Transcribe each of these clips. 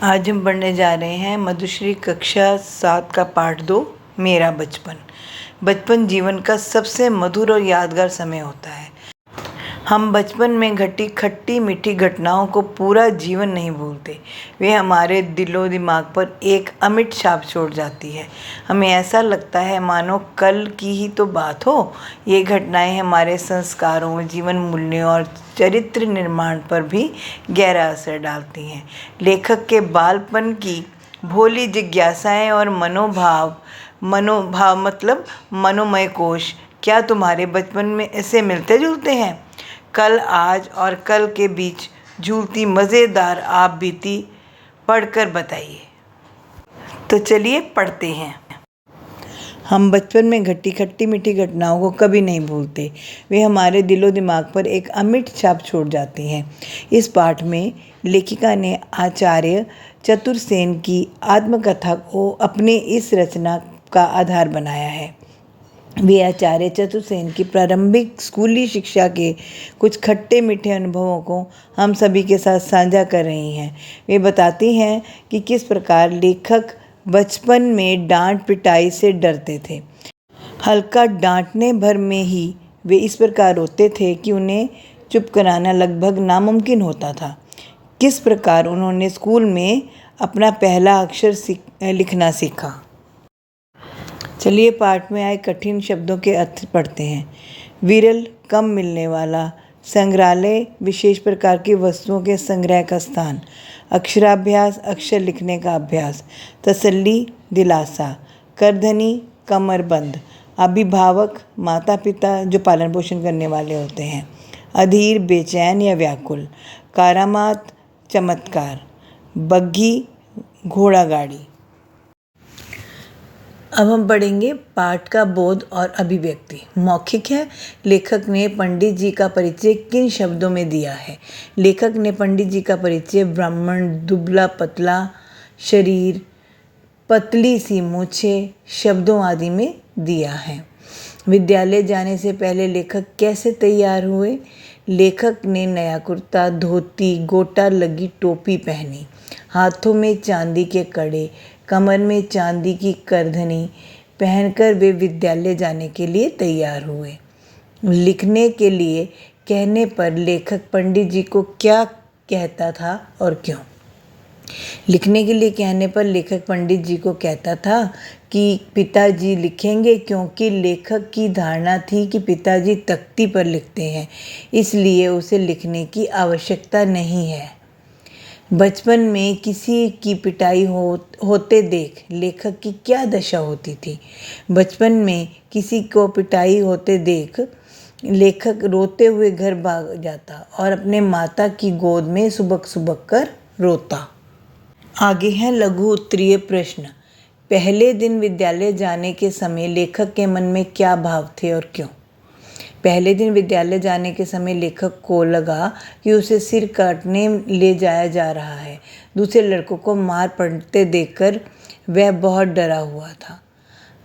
आज हम पढ़ने जा रहे हैं मधुश्री कक्षा 7 का पाठ 2 मेरा बचपन। बचपन जीवन का सबसे मधुर और यादगार समय होता है। हम बचपन में घटी खट्टी मीठी घटनाओं को पूरा जीवन नहीं भूलते। वे हमारे दिलो दिमाग पर एक अमिट छाप छोड़ जाती है। हमें ऐसा लगता है मानो कल की ही तो बात हो। ये घटनाएं हमारे संस्कारों, जीवन मूल्यों और चरित्र निर्माण पर भी गहरा असर डालती हैं। लेखक के बालपन की भोली जिज्ञासाएं और मनोभाव मतलब मनोमय कोश क्या तुम्हारे बचपन में ऐसे मिलते जुलते हैं? कल, आज और कल के बीच झूलती मज़ेदार आप बीती पढ़कर बताइए। तो चलिए पढ़ते हैं। हम बचपन में घटी खट्टी मीठी घटनाओं को कभी नहीं भूलते। वे हमारे दिलो दिमाग पर एक अमिट छाप छोड़ जाती हैं। इस पाठ में लेखिका ने आचार्य चतुरसेन की आत्मकथा को अपने इस रचना का आधार बनाया है। वे आचार्य चतुरसेन की प्रारंभिक स्कूली शिक्षा के कुछ खट्टे मीठे अनुभवों को हम सभी के साथ साझा कर रही हैं। वे बताती हैं कि किस प्रकार लेखक बचपन में डांट पिटाई से डरते थे। हल्का डांटने भर में ही वे इस प्रकार रोते थे कि उन्हें चुप कराना लगभग नामुमकिन होता था। किस प्रकार उन्होंने स्कूल में अपना पहला अक्षर लिखना सीखा। चलिए पाठ में आए कठिन शब्दों के अर्थ पढ़ते हैं। विरल, कम मिलने वाला। संग्रहालय, विशेष प्रकार की वस्तुओं के संग्रह का स्थान। अक्षराभ्यास, अक्षर लिखने का अभ्यास। तसल्ली, दिलासा। करधनी, कमरबंद। अभिभावक, माता पिता जो पालन पोषण करने वाले होते हैं। अधीर, बेचैन या व्याकुल। कारामात, चमत्कार। बग्घी, घोड़ा गाड़ी। अब हम पढ़ेंगे पाठ का बोध और अभिव्यक्ति। मौखिक है। लेखक ने पंडित जी का परिचय किन शब्दों में दिया है? लेखक ने पंडित जी का परिचय ब्राह्मण, दुबला पतला शरीर, पतली सी मूछें शब्दों आदि में दिया है। विद्यालय जाने से पहले लेखक कैसे तैयार हुए? लेखक ने नया कुर्ता, धोती, गोटा लगी टोपी पहनी, हाथों में चांदी के कड़े, कमर में चांदी की करधनी पहनकर वे विद्यालय जाने के लिए तैयार हुए। लिखने के लिए कहने पर लेखक पंडित जी को क्या कहता था और क्यों? लिखने के लिए कहने पर लेखक पंडित जी को कहता था कि पिताजी लिखेंगे, क्योंकि लेखक की धारणा थी कि पिताजी तख्ती पर लिखते हैं, इसलिए उसे लिखने की आवश्यकता नहीं है। बचपन में किसी की पिटाई होते देख लेखक की क्या दशा होती थी? बचपन में किसी को पिटाई होते देख लेखक रोते हुए घर भाग जाता और अपने माता की गोद में सुबक सुबक कर रोता। आगे है लघु उत्तरीय प्रश्न। पहले दिन विद्यालय जाने के समय लेखक के मन में क्या भाव थे और क्यों? पहले दिन विद्यालय जाने के समय लेखक को लगा कि उसे सिर काटने ले जाया जा रहा है। दूसरे लड़कों को मार पड़ते देखकर वह बहुत डरा हुआ था।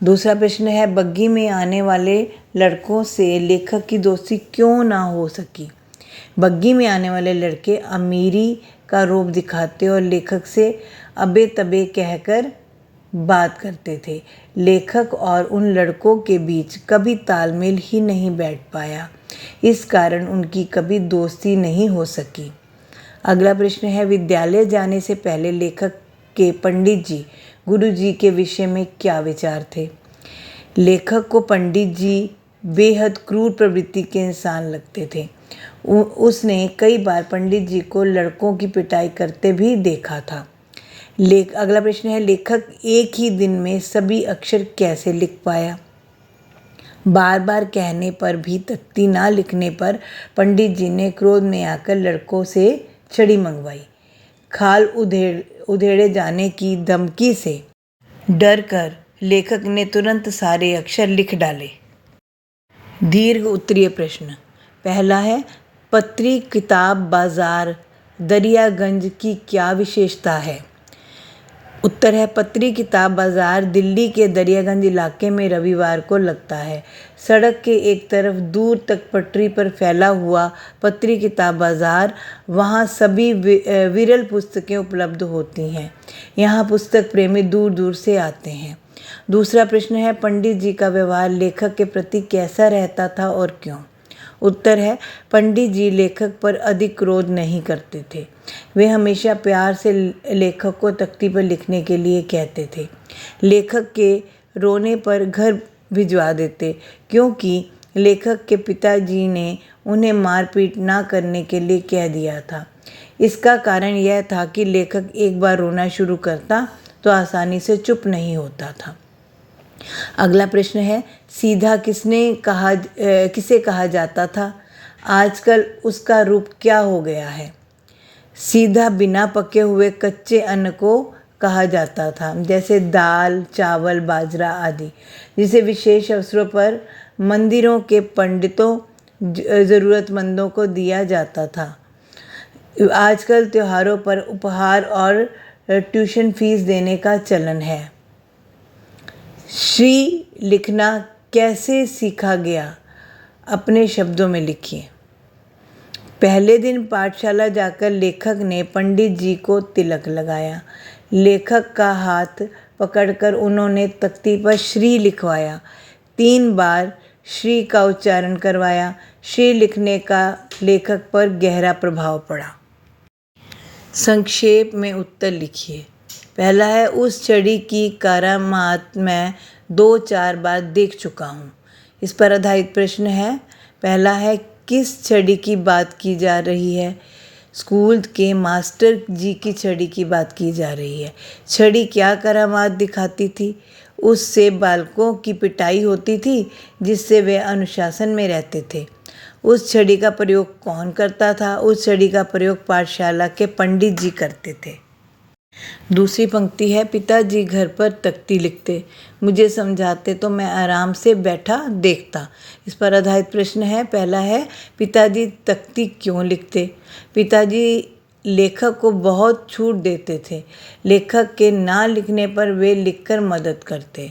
दूसरा प्रश्न है बग्घी में आने वाले लड़कों से लेखक की दोस्ती क्यों ना हो सकी? बग्घी में आने वाले लड़के अमीरी का रूप दिखाते और लेखक से अबे तबे कहकर बात करते थे। लेखक और उन लड़कों के बीच कभी तालमेल ही नहीं बैठ पाया, इस कारण उनकी कभी दोस्ती नहीं हो सकी। अगला प्रश्न है विद्यालय जाने से पहले लेखक के पंडित जी, गुरु जी के विषय में क्या विचार थे? लेखक को पंडित जी बेहद क्रूर प्रवृत्ति के इंसान लगते थे। उसने कई बार पंडित जी को लड़कों की पिटाई करते भी देखा था। अगला प्रश्न है लेखक एक ही दिन में सभी अक्षर कैसे लिख पाया? बार बार कहने पर भी तख्ती ना लिखने पर पंडित जी ने क्रोध में आकर लड़कों से छड़ी मंगवाई। खाल उधेड़े जाने की धमकी से डर कर लेखक ने तुरंत सारे अक्षर लिख डाले। दीर्घ उत्तरीय प्रश्न। पहला है पत्री किताब बाजार दरियागंज की क्या विशेषता है? उत्तर है पत्री किताब बाज़ार दिल्ली के दरियागंज इलाके में रविवार को लगता है। सड़क के एक तरफ दूर तक पटरी पर फैला हुआ पत्री किताब बाज़ार, वहाँ सभी विरल पुस्तकें उपलब्ध होती हैं। यहाँ पुस्तक प्रेमी दूर दूर से आते हैं। दूसरा प्रश्न है पंडित जी का व्यवहार लेखक के प्रति कैसा रहता था और क्यों? उत्तर है पंडित जी लेखक पर अधिक क्रोध नहीं करते थे। वे हमेशा प्यार से लेखक को तख्ती पर लिखने के लिए कहते थे। लेखक के रोने पर घर भिजवा देते, क्योंकि लेखक के पिताजी ने उन्हें मारपीट ना करने के लिए कह दिया था। इसका कारण यह था कि लेखक एक बार रोना शुरू करता तो आसानी से चुप नहीं होता था। अगला प्रश्न है सीधा किसे कहा जाता था? आजकल उसका रूप क्या हो गया है? सीधा बिना पके हुए कच्चे अन्न को कहा जाता था, जैसे दाल, चावल, बाजरा आदि, जिसे विशेष अवसरों पर मंदिरों के पंडितों ज़रूरतमंदों को दिया जाता था। आजकल त्योहारों पर उपहार और ट्यूशन फीस देने का चलन है। श्री लिखना कैसे सीखा गया? अपने शब्दों में लिखिए। पहले दिन पाठशाला जाकर लेखक ने पंडित जी को तिलक लगाया। लेखक का हाथ पकड़कर उन्होंने तख्ती पर श्री लिखवाया। 3 बार श्री का उच्चारण करवाया। श्री लिखने का लेखक पर गहरा प्रभाव पड़ा। संक्षेप में उत्तर लिखिए। पहला है उस छड़ी की करामात मैं 2-4 बार देख चुका हूँ। इस पर आधारित प्रश्न है। पहला है किस छड़ी की बात की जा रही है? स्कूल के मास्टर जी की छड़ी की बात की जा रही है। छड़ी क्या करामात दिखाती थी? उससे बालकों की पिटाई होती थी, जिससे वे अनुशासन में रहते थे। उस छड़ी का प्रयोग कौन करता था? उस छड़ी का प्रयोग पाठशाला के पंडित जी करते थे। दूसरी पंक्ति है पिताजी घर पर तख्ती लिखते, मुझे समझाते तो मैं आराम से बैठा देखता। इस पर आधारित प्रश्न है। पहला है पिताजी तख्ती क्यों लिखते? पिताजी लेखक को बहुत छूट देते थे। लेखक के ना लिखने पर वे लिखकर मदद करते।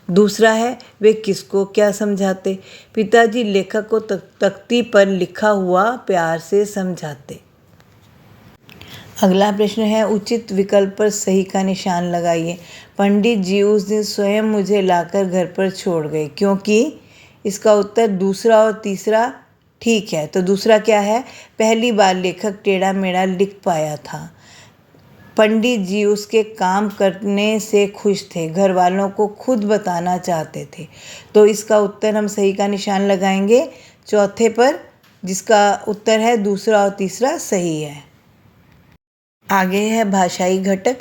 दूसरा है वे किसको क्या समझाते? पिताजी लेखक को तख्ती पर लिखा हुआ प्यार से समझाते। अगला प्रश्न है उचित विकल्प पर सही का निशान लगाइए। पंडित जी उस दिन स्वयं मुझे लाकर घर पर छोड़ गए, क्योंकि इसका उत्तर दूसरा और तीसरा ठीक है। तो दूसरा क्या है? पहली बार लेखक टेढ़ा मेढ़ा लिख पाया था। पंडित जी उसके काम करने से खुश थे, घर वालों को खुद बताना चाहते थे। तो इसका उत्तर हम सही का निशान लगाएंगे चौथे पर, जिसका उत्तर है दूसरा और तीसरा सही है। आगे है भाषाई घटक।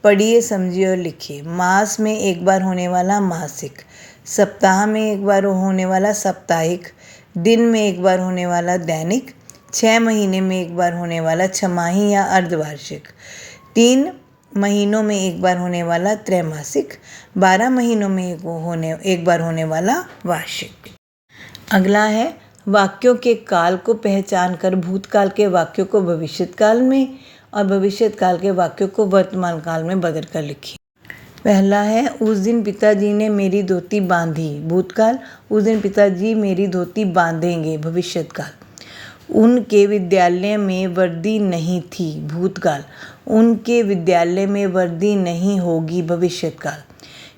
पढ़िए, समझिए और लिखिए। मास में एक बार होने वाला मासिक, सप्ताह में एक बार होने वाला साप्ताहिक, दिन में एक बार होने वाला दैनिक, 6 महीने में एक बार होने वाला छमाही या अर्धवार्षिक, 3 महीनों में एक बार होने वाला त्रैमासिक, 12 महीनों में एक बार होने वाला वार्षिक। अगला है वाक्यों के काल को पहचान कर भूतकाल के वाक्यों को भविष्यकाल में और भविष्यकाल के वाक्यों को वर्तमान काल में बदल कर लिखिए। पहला है उस दिन पिताजी ने मेरी धोती बांधी, भूतकाल। उस दिन पिताजी मेरी धोती बांधेंगे, भविष्यकाल। उनके विद्यालय में वर्दी नहीं थी, भूतकाल। उनके विद्यालय में वर्दी नहीं होगी, भविष्यकाल।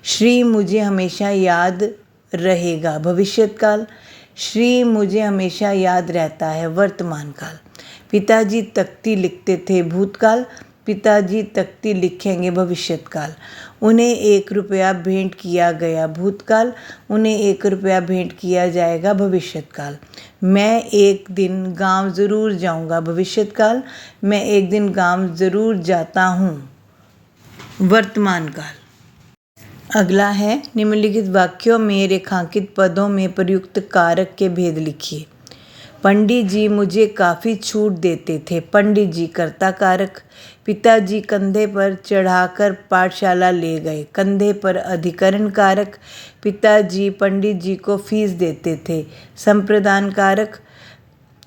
श्री मुझे हमेशा याद रहेगा, भविष्यकाल। श्री मुझे हमेशा याद रहता है, वर्तमान काल। पिताजी तख्ती लिखते थे, भूतकाल। पिताजी तख्ती लिखेंगे, भविष्यकाल। उन्हें 1 रुपया भेंट किया गया, भूतकाल। उन्हें 1 रुपया भेंट किया जाएगा, भविष्यकाल। मैं एक दिन गांव ज़रूर जाऊंगा, भविष्यकाल। मैं एक दिन गांव ज़रूर जाता हूँ, वर्तमान काल। अगला है निम्नलिखित वाक्यों में रेखांकित पदों में प्रयुक्त कारक के भेद लिखिए। पंडित जी मुझे काफ़ी छूट देते थे, पंडित जी कर्ता कारक। पिताजी कंधे पर चढ़ाकर पाठशाला ले गए, कंधे पर अधिकरण कारक। पिताजी पंडित जी को फीस देते थे, संप्रदान कारक।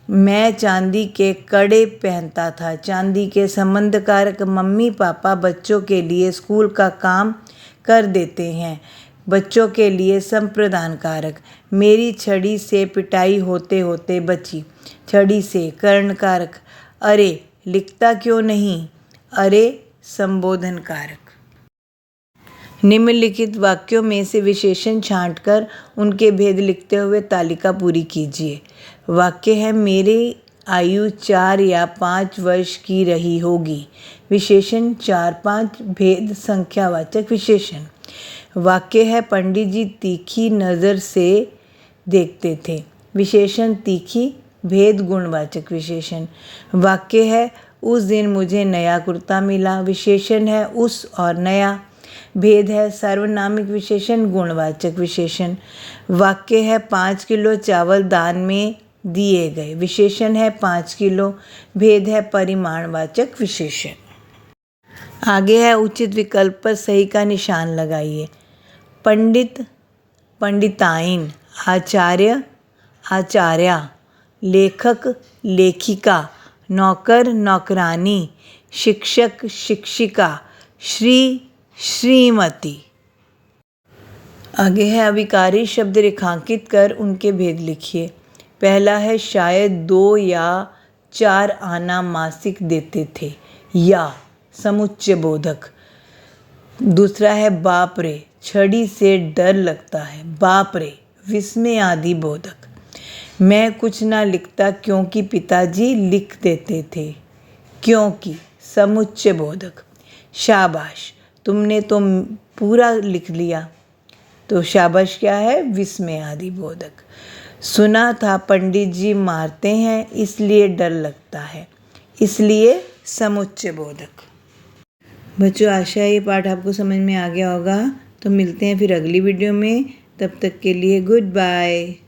मैं चांदी के कड़े पहनता था। चांदी के संबंध कारक मम्मी पापा बच्चों के लिए स्कूल का काम कर देते हैं। बच्चों के लिए संप्रदान कारक मेरी छड़ी से पिटाई होते होते बची। छड़ी से कर्ण कारक अरे लिखता क्यों नहीं। अरे संबोधन कारक। निम्नलिखित वाक्यों में से विशेषण छांटकर उनके भेद लिखते हुए तालिका पूरी कीजिए। वाक्य है मेरी आयु 4 या 5 वर्ष की रही होगी। विशेषण 4 5 भेद संख्यावाचक विशेषण। वाक्य है पंडित जी तीखी नज़र से देखते थे। विशेषण तीखी भेद गुणवाचक विशेषण। वाक्य है उस दिन मुझे नया कुर्ता मिला। विशेषण है उस और नया। भेद है सार्वनामिक विशेषण गुणवाचक विशेषण। वाक्य है 5 किलो चावल दान में दिए गए। विशेषण है 5 किलो। भेद है परिमाणवाचक विशेषण। आगे है उचित विकल्प पर सही का निशान लगाइए। पंडित पंडिताइन, आचार्य आचार्या, लेखक लेखिका, नौकर नौकरानी, शिक्षक शिक्षिका, श्री श्रीमती। आगे है अविकारी शब्द रेखांकित कर उनके भेद लिखिए। पहला है शायद 2 या 4 आना मासिक देते थे। या समुच्चय बोधक। दूसरा है बाप रे छड़ी से डर लगता है। बाप रे विस्मय आदि बोधक। मैं कुछ ना लिखता क्योंकि पिताजी लिख देते थे। क्योंकि समुच्चय बोधक। शाबाश तुमने तो पूरा लिख लिया। तो शाबाश क्या है विस्मय आदि बोधक। सुना था पंडित जी मारते हैं इसलिए डर लगता है। इसलिए समुच्चय बोधक। बच्चों आशा है ये पाठ आपको समझ में आ गया होगा। तो मिलते हैं फिर अगली वीडियो में। तब तक के लिए गुड बाय।